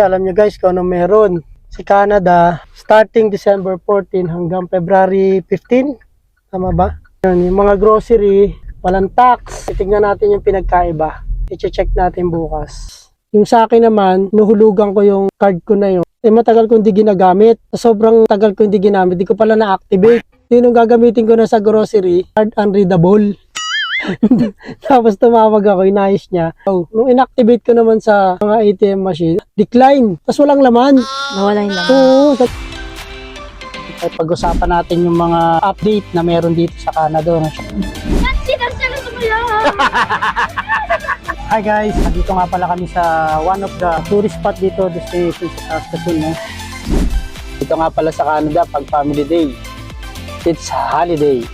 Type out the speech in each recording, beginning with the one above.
Alam nyo guys kung ano meron. Si Canada, starting December 14 hanggang February 15. Tama ba? Yung mga grocery, walang tax. Titignan natin yung pinagkaiba. I-check natin bukas. Yung sa akin naman, nuhulugan ko yung card ko na yun. Matagal ko hindi ginagamit. Sobrang tagal ko hindi ginamit. Di ko pala na-activate. Yung gagamitin ko na sa grocery, card unreadable. Tapos tumawag ako, inayos niya. Nung inactivate ko naman sa mga ATM machine, decline. Tapos walang laman. Nawala yung laman. Oo. Ay, pag-usapan natin yung mga update na meron dito sa Canada. Hi guys, dito nga pala kami sa one of the tourist spot dito sa station. Dito nga pala sa Canada pag family day. It's holiday.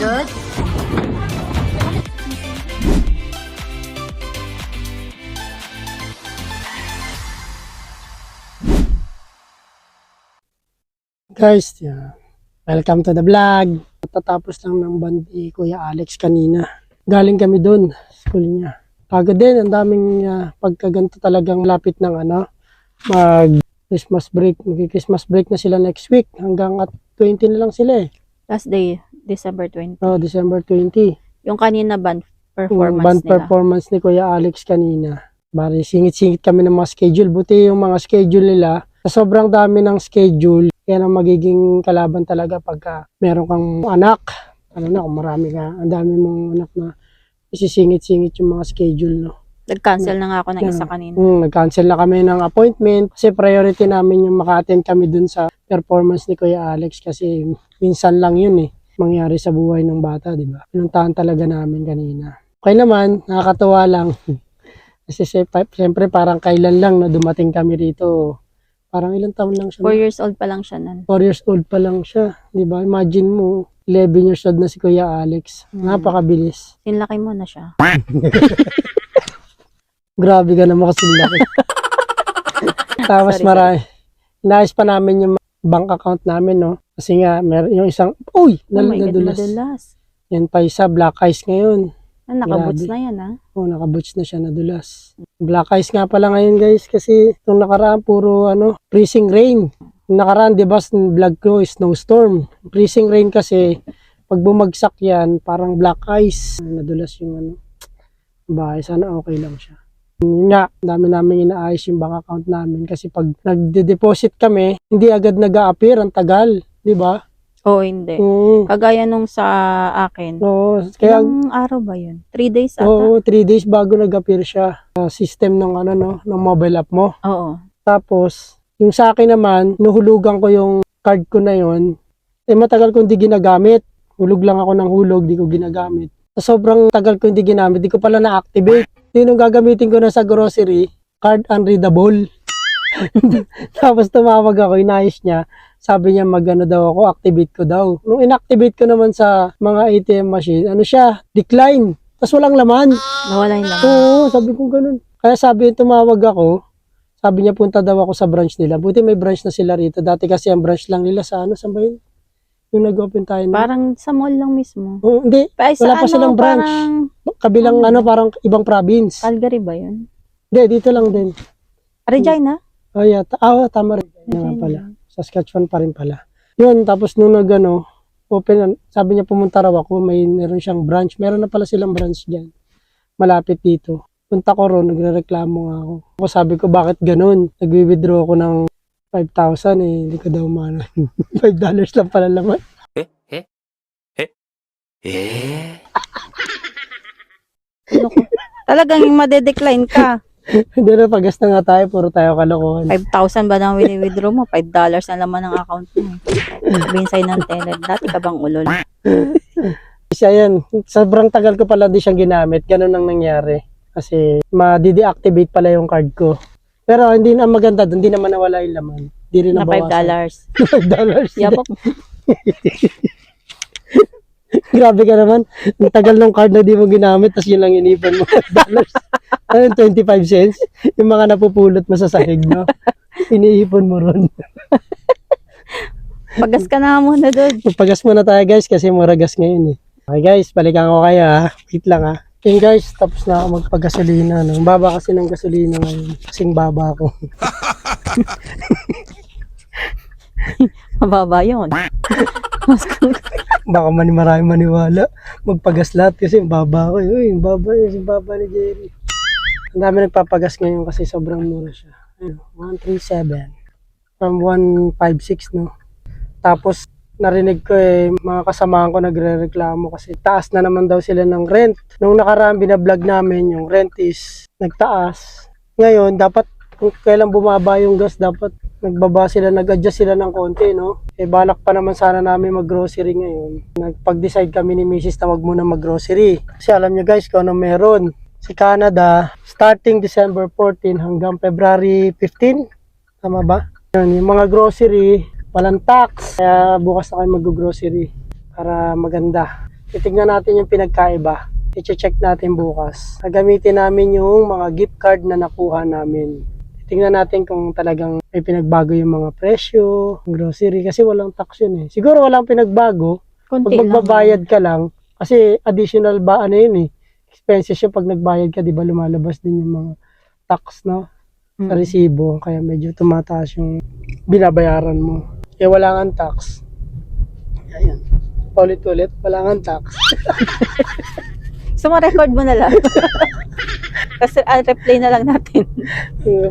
Good. Guys, welcome to the vlog. Tatapos lang ng bandi Kuya Alex kanina. Galing kami doon, school niya. Pagod din, ang daming pagkaganto talagang lapit ng mag Christmas break. Mag-Christmas break na sila next week. Hanggang at 20 na lang sila eh. Last day, December 20. Oh, December 20. Yung kanina band performance Band nila. performance ni Kuya Alex kanina. Bari, singit-singit kami ng mga schedule. Buti yung mga schedule nila, sa sobrang dami ng schedule, yan ang magiging kalaban talaga pagka meron kang anak. Ano na, kung marami ka, ang dami mong anak na isisingit-singit yung mga schedule, no? Nag-cancel na nga ako ng isa kanina. Nag-cancel na kami ng appointment kasi priority namin yung maka-attend kami dun sa performance ni Kuya Alex kasi minsan lang yun eh, mangyari sa buhay ng bata, di ba? Pinuntahan talaga namin kanina. Okay naman, nakakatuwa lang. Kasi siyempre parang kailan lang na dumating kami rito. Parang ilang taon lang siya. 4 years old pa lang siya nun. 4 years old pa lang siya, di ba? Imagine mo, 11 years old na si Kuya Alex. Napakabilis. Sinlaki mo na siya. Grabe ka naman kasi laki. Tapos marami. Inayos pa namin yung bank account namin, no? Kasi nga, meron yung isang, uy! Oh my God, Nadulas. nadulas. Yan pa isa, black eyes ngayon. Nakaboots Grabe. na yan, ha? Oh, nakaboots na siya, nadulas. Black eyes nga pala ngayon, guys, kasi itong nakaraan, puro, freezing rain. Yung nakaraan, di ba, vlog ko, snowstorm. Freezing rain kasi, pag bumagsak yan, parang black eyes. Nadulas yung, bahay. Sana okay lang siya. Yun nga, dami namin inaayos yung bank account namin kasi pag nagde-deposit kami, hindi agad nag-a-appear, ang tagal, di ba? Oo, hindi. Kagaya nung sa akin. Oo, kaya Ilang araw ba yun? 3 days ata? oo, 3 days bago nag-appear siya. System ng ng mobile app mo. Oo. Tapos, yung sa akin naman, nuhulugan ko yung card ko na yon. Matagal ko hindi ginagamit. Hulog lang ako ng hulog, di ko ginagamit. Sobrang tagal ko hindi ginamit, di ko pala na-activate. Yung gagamitin ko na sa grocery, card unreadable. Tapos tumawag ako, inayos niya. Sabi niya magano daw ako, activate ko daw. Nung inactivate ko naman sa mga ATM machine, siya, decline. Tapos walang laman. Nawala yung laman. Oo, sabi ko ganun. Kaya sabi yung tumawag ako, sabi niya punta daw ako sa branch nila. Buti may branch na sila rito. Dati kasi ang branch lang nila sa saan ba yun? Yung nag-open tayo na. Parang sa mall lang mismo. Oo, hindi. Wala pa silang branch. Kabilang parang ibang province. Calgary ba yun? Hindi, dito lang din. Regina? Oh, yeah. Tama rin. Nga pala. Saskatchewan pa rin pala. Yun, tapos nung open, sabi niya pumunta raw ako, meron siyang branch. Meron na pala silang branch dyan. Malapit dito. Punta ko ron, nagre-reklamo nga ako. Ako sabi ko, bakit ganun? Nagwi-withdraw ako ng 5,000 hindi ko daw mana. $5 lang pala laman. Talagang madedecline ka. Hindi na, pagas na nga tayo, puro tayo kalokohan. 5,000 ba nang wini-withdraw mo? $5 na laman ng account mo. Sabihin sa'yo ng teller, dati ka bang ulol? Isa yan, sobrang tagal ko pala di siyang ginamit, ganun ang nangyari. Kasi ma-deactivate pala yung card ko. Pero hindi na maganda, hindi naman nawala yung laman. Hindi rin Na $5. $5. Yabok. Grabe ka naman. Ang tagal ng card na di mo ginamit, tapos yun lang inipon mo. $5. Ano, 25 cents? Yung mga napupulot mo sa sahig, no? Iniipon mo ron. Pagas ka na muna doon. Magpagas muna tayo guys kasi mura gas ngayon eh. Okay guys, balikan ko kayo ha. Wait lang ha. Okay guys, tapos na ako magpagasolina. No? Ang baba kasi ng gasolina ngayon. Kasing baba ko. Mababa yun. Baka marami maniwala. Magpagas lahat kasi yung baba ko. Uy, yung baba ni Jerry. Ang dami nagpapagas ngayon kasi sobrang mura siya. Ayun, 137 from 156 no. Tapos narinig ko mga kasamahan ko nagrereklamo kasi taas na naman daw sila ng rent. Nung nakaraan binablog namin yung rent is nagtaas. Ngayon dapat kung kailan bumaba yung gas dapat nagbaba sila, nag-adjust sila ng konti no. Balak pa naman sana namin mag-grocery ngayon. Nagpag-decide kami ni Mrs. na wag muna mag-grocery. Kasi alam nyo guys kung ano meron. Si Canada starting December 14 hanggang February 15. Tama ba? Yung mga grocery walang tax, kaya bukas na kayo mag-grocery para maganda. Titignan natin yung pinagkaiba. I-check natin bukas. Gagamitin namin yung mga gift card na nakuha namin. Titignan natin kung talagang may pinagbago yung mga presyo, grocery, kasi walang tax yun eh. Siguro walang pinagbago. Konti Pag magbabayad ka lang, kasi additional ba ano yun eh. Expenses yun pag nagbayad ka, di ba lumalabas din yung mga tax no? Sa resibo. Kaya medyo tumataas yung binabayaran mo. Wala nga tax. Ayan. Paulit-ulit, wala nga tax. So, ma-record mo na lang. Kasi replay na lang natin.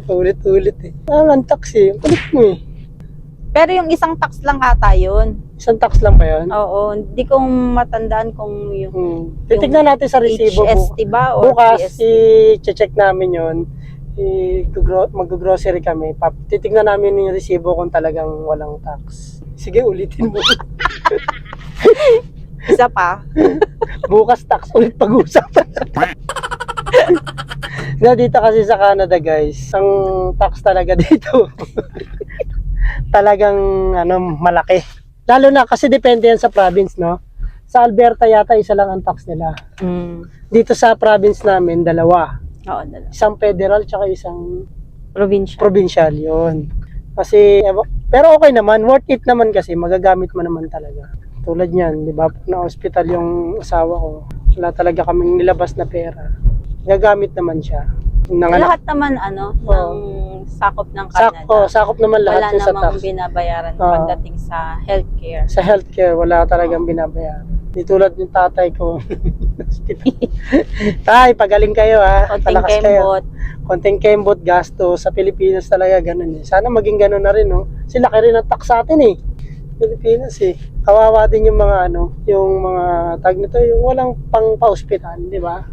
Paulit-ulit eh. Wala nga tax eh. Palit mo eh. Pero yung isang tax lang ata yun. Isang tax lang ba yun? Oo. Hindi ko matandaan kung yung Titignan natin sa resibo. HST ba or bukas, GST? i-check namin yun. Mag-grocery kami. Titignan namin yung resibo kung talagang walang tax. Sige, ulitin mo. Isa pa. Bukas tax ulit pag-usapan. Dito kasi sa Canada guys, ang tax talaga dito talagang malaki. Lalo na kasi depende yan sa province, no? Sa Alberta yata isa lang ang tax nila. Dito sa province namin, dalawa. Oo, dalawa. Isang federal tsaka isang Provincial. yun. Kasi, pero okay naman, worth it naman kasi, magagamit mo naman talaga. Tulad niyan, di ba? Na hospital yung asawa ko, wala talaga kaming nilabas na pera. Gagamit naman siya. Lahat naman ng sakop ng Canada. Sakop naman lahat wala sa namang tax. binabayaran pagdating sa healthcare. Sa healthcare, wala talagang binabayaran. Di tulad ng tatay ko. Tay, pagaling kayo ha. Konting Palakas kayo. kembot. Konting kembot, gasto. Sa Pilipinas talaga ganun eh. Sana maging ganun na rin no. Kasi laki rin ang tax sa atin eh. Pilipinas eh. Kawawa din yung mga yung mga tag nito, yung walang pang pa-hospital, di ba?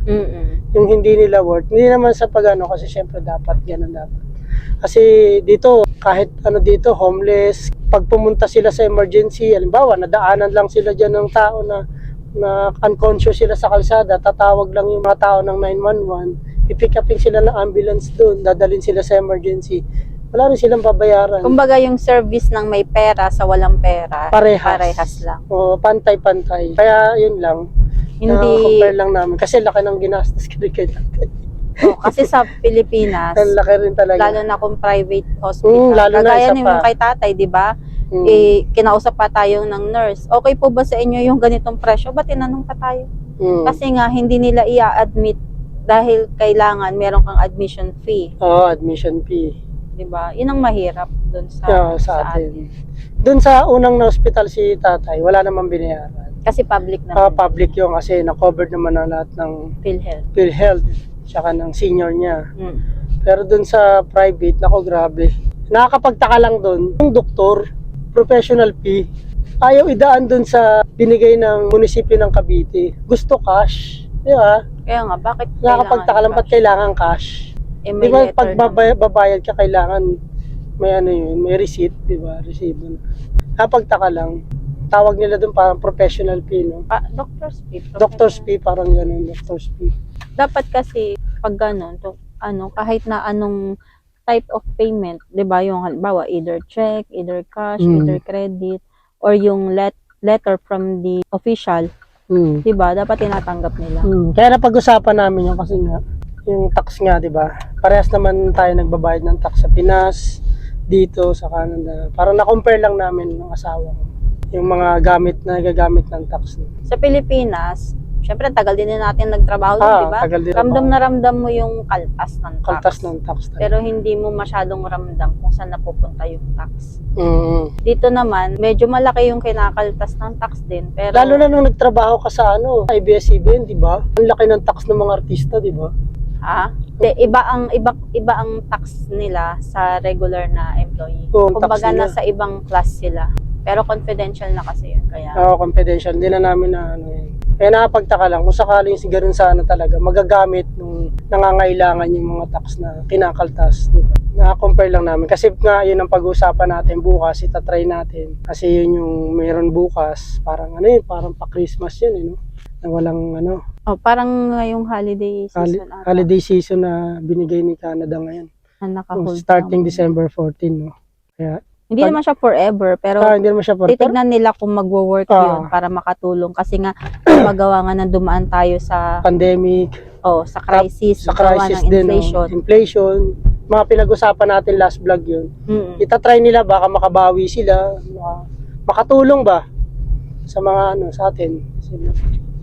Yung hindi nila worth. Hindi naman sa kasi syempre dapat ganun dapat. Kasi dito, kahit dito, homeless, pag pumunta sila sa emergency, halimbawa, nadaanan lang sila dyan ng tao na unconscious sila sa kalsada, tatawag lang yung mga tao ng 911, i-pick upin sila ng ambulance doon, dadalhin sila sa emergency. Wala rin silang babayaran. Kumbaga yung service ng may pera sa walang pera, parehas lang. O, pantay-pantay. Kaya yun lang. Compare lang namin. Kasi laki ng ginastos kay tatay. Kasi sa Pilipinas, Ang laki rin talaga. lalo na kung private hospital. Lalo na Kagaya isa yung pa. kay tatay, di ba? Kinausap pa tayo ng nurse. Okay po ba sa inyo yung ganitong presyo? Ba tinanong pa tayo? Kasi nga, hindi nila i-admit dahil kailangan meron kang admission fee. Oo, admission fee. Diba? Yun ang mahirap dun sa atin. Doon sa unang na hospital si tatay, wala namang binayaran. Kasi public naman. Public yun kasi na-covered naman na lahat ng PhilHealth tsaka ng senior niya. Pero doon sa private, nako grabe. Nakakapagtaka lang doon, yung doktor, professional fee, ayaw idaan doon sa binigay ng munisipyo ng Cavite. Gusto cash. Di ba? Kaya nga, bakit Nakakapagtaka lang, ba't kailangan cash? Di ba pag babayad ka kailangan may receipt, di ba? Resibo na. Napagtaka lang. Tawag nila doon parang professional fee, no? Doctor's fee. Doctor's fee, parang ganun, doctor's fee. Dapat kasi pag ganun, kahit na anong type of payment, 'di ba? Yung halimbawa either check, either cash, either credit or yung letter from the official, 'di ba? Dapat tinatanggap nila. Kaya napag-usapan namin yung kasi nga yung tax nga, 'di ba? Parehas naman tayo nagbabayad ng tax sa Pinas, dito sa Canada. Parang na-compare lang namin ng asawa ko yung mga gagamit ng tax. Sa Pilipinas, Syempre, tagal din natin nagtrabaho dun, di ba? Tagal din Ramdam ako. na ramdam mo yung kaltas ng tax. Kaltas ng tax. Pero hindi mo masyadong ramdam kung saan napupunta yung tax. Mm. Dito naman, medyo malaki yung kinakaltas ng tax din. Pero, Lalo na nung nagtrabaho ka sa ABS-CBN, di ba? Ang laki ng tax ng mga artista, di ba? iba ang tax nila sa regular na employee. Oo, ang tax Kumbaga nila. nasa ibang class sila. Pero confidential na kasi yun. Kaya, Confidential. Hindi na namin na yun. Kaya nakapagtaka lang kung sakaling ganun sana talaga magagamit nung nangangailangan yung mga tax na kinakaltas, di ba? Na-compare lang namin. Kasi nga yun ang pag-uusapan natin bukas, itatry natin. Kasi yun yung meron bukas, parang parang pa-Christmas yun, no? Na walang parang ngayong holiday season ata, holiday season na binigay ni Canada ngayon. na naka-hold Starting naman. December 14, no? Kaya, Hindi naman siya forever, pero hindi naman siya titignan nila kung magwo-work yun para makatulong. Kasi nga, magawa nga ng dumaan tayo sa pandemic, sa crisis, sa gawa crisis ng din, inflation. mga pinag-usapan natin last vlog yun. Itatry nila, baka makabawi sila, makatulong ba sa mga sa atin.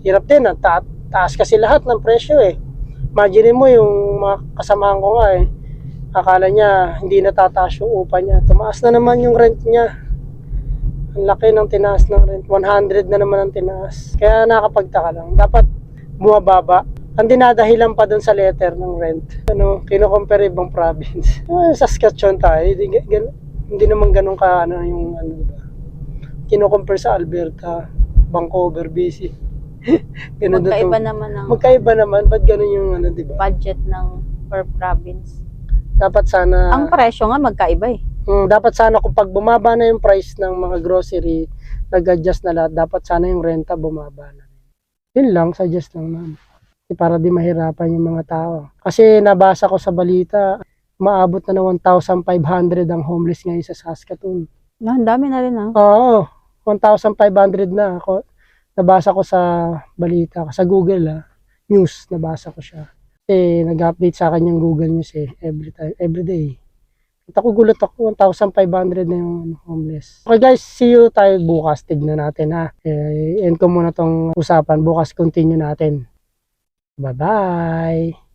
Hirap din, taas kasi lahat ng presyo eh. Imagine mo yung mga kasamahan ko nga akala niya hindi natataas yung upa niya. Tumaas na naman yung rent niya. Ang laki ng tinaas ng rent. 100 na naman ang tinaas. Kaya nakapagtaka lang. Dapat bumababa. Ang dinadahilan pa dun sa letter ng rent. Kino-compare ibang province. Saskatchewan tayo. Hindi naman ganun ka yung diba? Kino-compare sa Alberta, Vancouver, BC. Magkaiba naman. Ba't ganun yung diba? Budget ng per province. Dapat sana ang presyo nga magkaiba eh. Dapat sana kung pag bumaba na yung price ng mga grocery, nag-adjust na lahat, dapat sana yung renta bumaba na. Yun lang, suggest lang naman. Para di mahirapan yung mga tao. Kasi nabasa ko sa balita, maabot na 1,500 ang homeless ngayon sa Saskatoon. Ang dami na rin Oo, 1,500 na. Nabasa ko sa balita, sa Google news, nabasa ko siya. Nag-update sa akin yung Google News every day. At gulat ako, 1,500 na yung homeless. Okay guys, see you tayo bukas. Tignan natin end ko muna tong usapan. Bukas continue natin. Bye-bye!